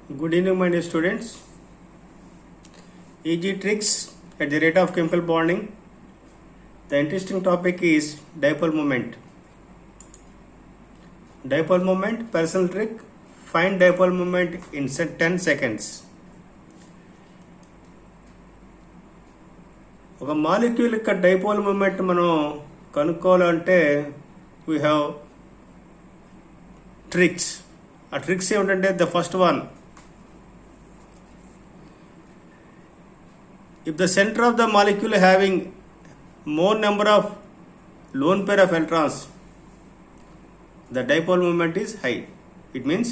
Good evening, my dear students. Easy tricks at the rate of chemical bonding. The interesting topic is dipole moment. Dipole moment, personal trick. Find dipole moment in 10 seconds. ఒక molecule యొక్క dipole moment మనం కనుక్కోవాలంటే we have tricks. ఆ tricks ఏమిటంటే the first one, if the center of the molecule having more number of lone pair of electrons, the dipole moment is high. It means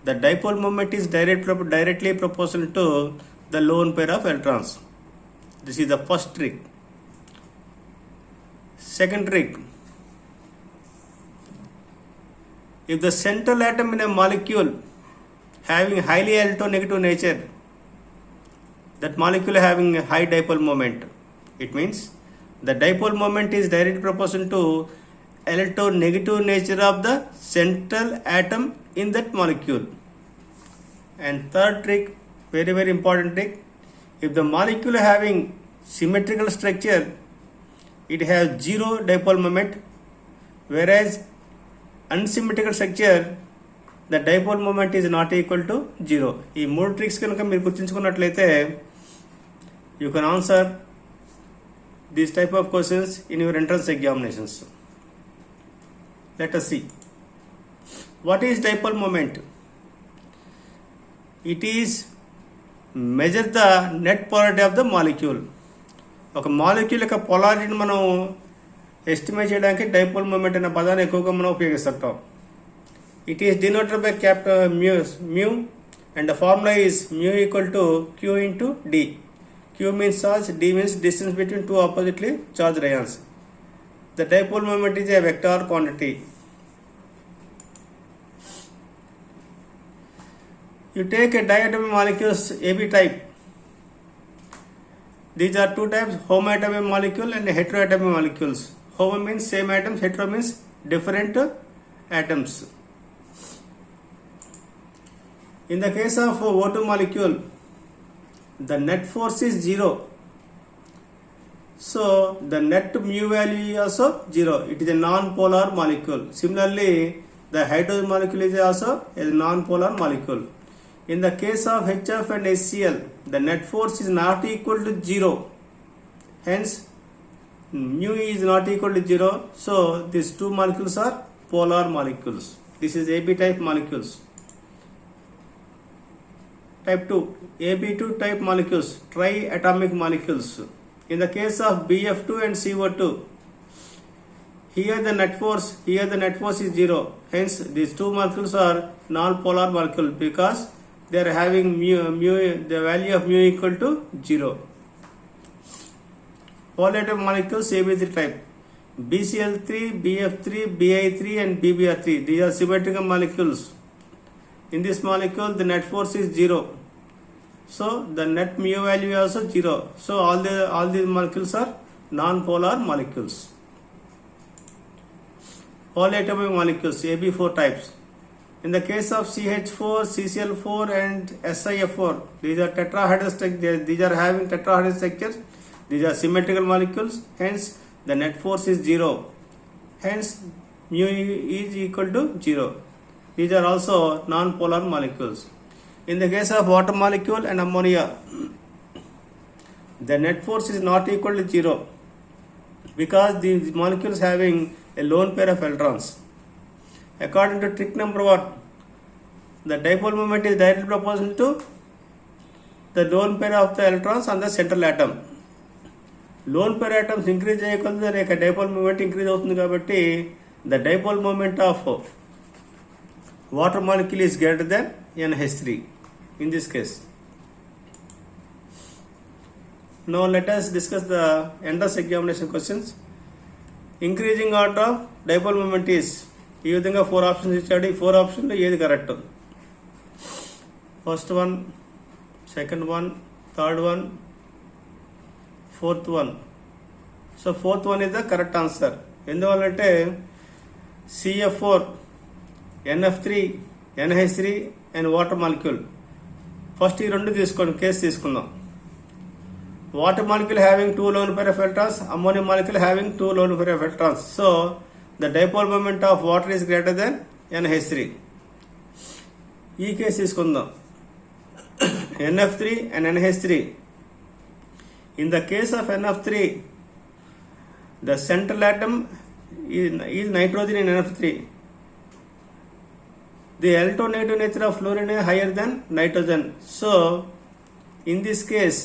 the dipole moment is directly proportional to the lone pair of electrons. This is the first trick. Second trick, if the central atom in a molecule having highly electronegative nature, that molecule having a high dipole moment, it means the dipole moment is directly proportional to electronegative nature of the central atom in that molecule. And third trick, very important trick, if the molecule having symmetrical structure, it has zero dipole moment, whereas unsymmetrical structure, the dipole moment is not equal to zero. ఈ మూడు tricks కనుక మీరు గుర్తుంచుకున్నట్లయితే you can answer these type of questions in your entrance examinations. Let us see. What is dipole moment? It is measure the net polarity of the molecule. ఒక molecule యొక్క పొలారిటీని మనం estimate చేయడానికి dipole moment అనే పదాన్ని ఎక్కువగా మనం ఉపయోగిస్తుంటాం. It is denoted by capital mu and the formula is mu equal to q into d. Q means charge, d means distance between two oppositely charged ions. The dipole moment is a vector quantity. You take a diatomic molecules AB type. These are two types, homoatomic molecule and heteroatomic molecules. Homo means same atoms, hetero means different atoms. In the case of O2 molecule, the net force is zero. So the net mu value is also zero. It is a non-polar molecule. Similarly, the hydrogen molecule is also a non-polar molecule. In the case of HF and HCl, the net force is not equal to zero. Hence, mu is not equal to zero. So these two molecules are polar molecules. This is AB type molecules. Type 2, AB2 type molecules, triatomic molecules. In the case of BF2 and CO2, here the net force is zero. Hence, these two molecules are non-polar molecules because they are having the value of mu equal to zero. Polaratomic molecules AB3 type, BCl3, BF3, BI3 and BBr3. These are symmetrical molecules. In this molecule, the net force is zero. So the net mu value is also zero. So all these molecules are non-polar molecules. Polyatomic molecules, AB4 types. In the case of CH4, CCl4 and SiF4, these are tetrahedral structures. These are having tetrahedral structures. These are symmetrical molecules. Hence, the net force is zero. Hence, mu is equal to zero. These are also non-polar molecules. In the case of water molecule and ammonia, the net force is not equal to zero because these molecules having a lone pair of electrons. According to trick number 1, the dipole moment is directly proportional to the lone pair of the electrons on the central atom. Lone pair atoms increase అయ్యేకొద్దీ the dipole moment increase అవుతుంది కాబట్టి the dipole moment of water molecule is greater than NH3 in this case. Now let us discuss the entrance examination questions. Increasing order of dipole moment is, ఈ విధంగా 4 options ఇచ్చాడు. ఈ 4 ఆప్షన్లో ఏది correct? First one, second one, third one, fourth one. So fourth one is the correct answer. ఎందువల్లంటే CF4, NF3, NH3 and water molecule. First ఈ రెండు తీసుకోండి, కేసు తీసుకుందాం. Water molecule having 2 lone pair of electrons, ammonia molecule having 2 lone pair of electrons. So the dipole moment of water is greater than NH3. ఈ case తీసుకుందాం, NF3 and NH3. In the case of NF3, the central atom is nitrogen in NF3. The electronegative nature of fluorine is higher than nitrogen. So in this case,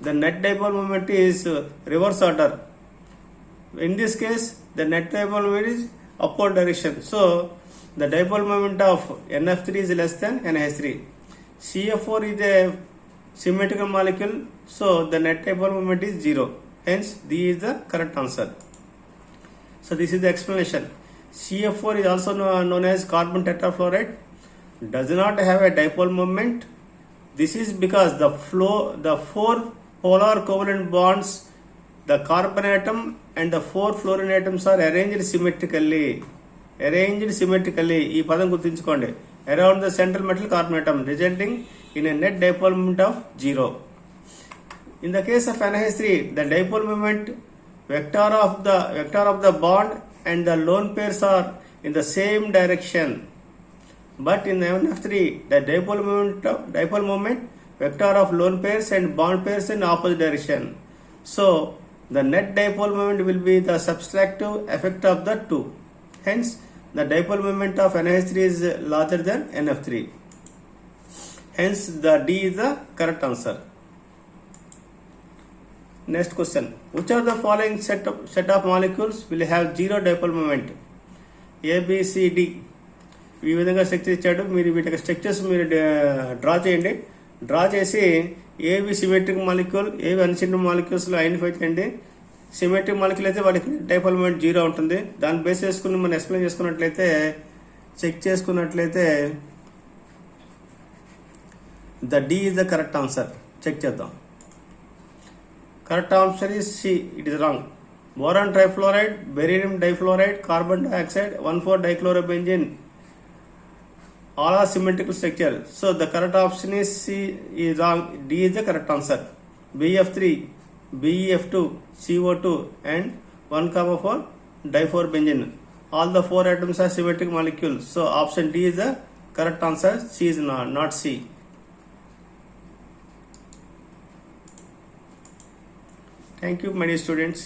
the net dipole moment is reverse order. In this case, the net dipole moment is upward direction. So the dipole moment of NF3 is less than NH3. CF4 is a symmetrical molecule, so the net dipole moment is 0. Hence, D is the correct answer. So this is the explanation. CF4 is also known as carbon tetrafluoride. Does not have a dipole moment. This is because the 4 polar covalent bonds, the carbon atom and the 4 fluorine atoms are arranged symmetrically. ఈ పదం గుర్తుంచుకోండి. Around the central metal carbon atom, resulting in a net dipole moment of 0. In the case of NH3, the dipole moment vector of the bond and the lone pairs are in the same direction. But in the NF3, the dipole moment vector of lone pairs and bond pairs in opposite direction. So the net dipole moment will be the subtractive effect of the two. Hence, the dipole moment of NH3 is larger than NF3. Hence, the D is the correct answer. Next question. Which of the following set of molecules will have zero dipole moment? A, B, C, D. ఈ విధంగా structure ఇచ్చాడు. మీరు వీటికి structures మీరు draw చేయండి. Draw చేసి ఏవి symmetric molecule, ఏవి అన్సిమెట్రిక్ మాలిక్యూల్స్లో ఐడెంటిఫై చేయండి. సిమెట్రిక్ మాలిక్యూల్ అయితే వాటికి డైపోల్ మూమెంట్ 0 ఉంటుంది. దాన్ని బేస్ చేసుకుని మనం ఎక్స్ప్లెయిన్ చేసుకున్నట్లయితే, చెక్ చేసుకున్నట్లయితే the D is the correct answer. Check చేద్దాం. Correct answer is C. It is wrong. Boron trifluoride, beryllium difluoride, carbon dioxide, 1,4-dichlorobenzene, all are symmetrical structure. So the correct option is C is wrong. D is the correct answer. BF3, BEF2, CO2 and 1,4-diphorobenzene. All the 4 atoms are symmetric molecules. So option D is the correct answer. C is not C. Thank you, my dear students.